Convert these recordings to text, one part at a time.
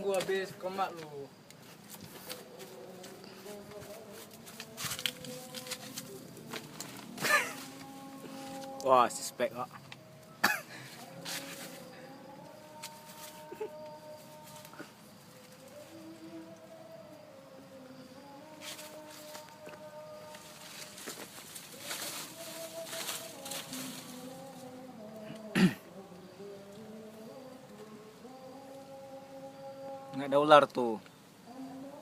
Tunggu habis komat lu. Wah, suspek kok. Nggak ada ular tuh.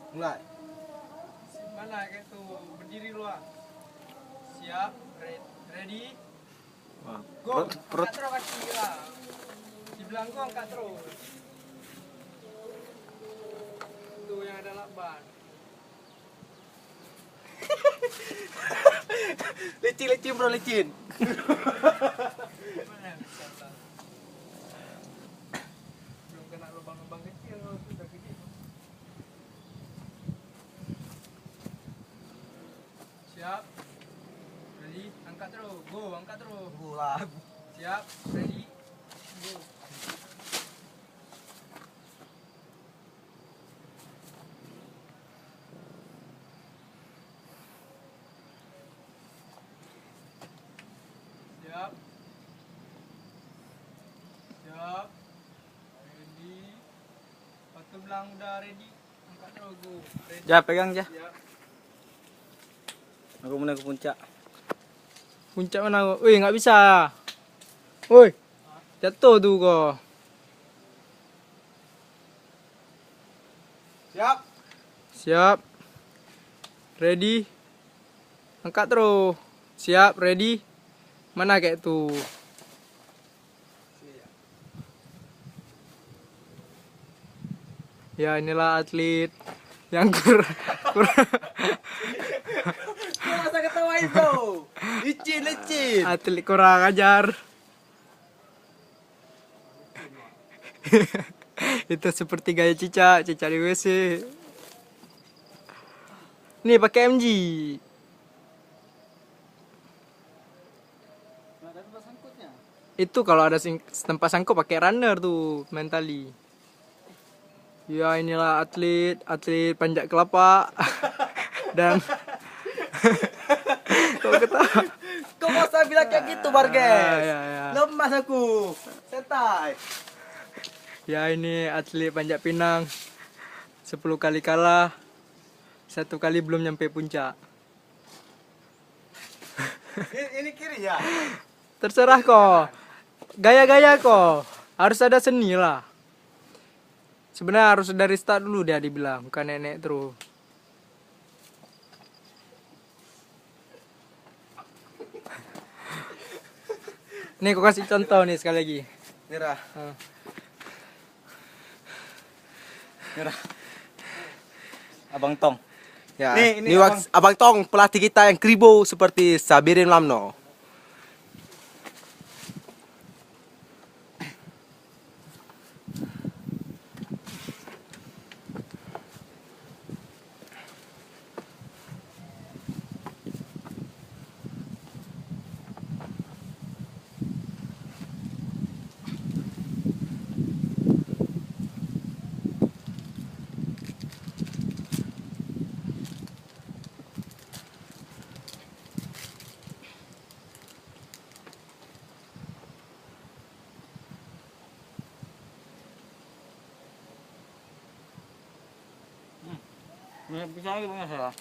Mulai. Mana kayak tuh berdiri lu ah. Siap, ready. Wah, Go. perut Angkat terus kaki lah. Di belakang angkat terus. Tuh yang ada lakban. Licin bro, licin. Mana bisa lah. Belum kena lubang-lubang kecil sudah gede. Siap. Ready, angkat terus. Go, angkat terus. Bulan. Siap, ready. Go. Siap. Siap. Ready. Waktu belang udah ready. Angkat terus go. Ready. Ja, pegang Ja. Siap. Aku mau naik ke puncak. Puncak mana? Wih, nggak bisa. Woi, jatuh tuh kok. Siap. Siap. Ready. Angkat terus. Siap, ready. Mana kayak tuh? Ya, inilah atlet yang Kau masa ketawain bro. Licin. atlet kurang ajar. Itu seperti gaya Cica di WC. Nih pakai MG. Itu kalau ada tempat sangkut pakai runner tuh mentally. Ya inilah atlet panjat kelapa dan kok ketawa. Kau masa bilang kayak gitu Barges. Ya. Lemas aku. Setai. Ya ini atlet panjat pinang 10 kali kalah, 1 kali belum nyampe puncak. Ini kiri ya. Terserah kok. Gaya-gaya kok. Harus ada seni lah. Sebenarnya harus dari start dulu dia dibilang, bukan nenek terus. Nih aku kasih contoh nih sekali lagi. Merah. Merah. Abang Tong. Ya. Ini Ini Abang Tong, pelatih kita yang kribo seperti Sabirin Lamno. Bisa lagi pengen salah.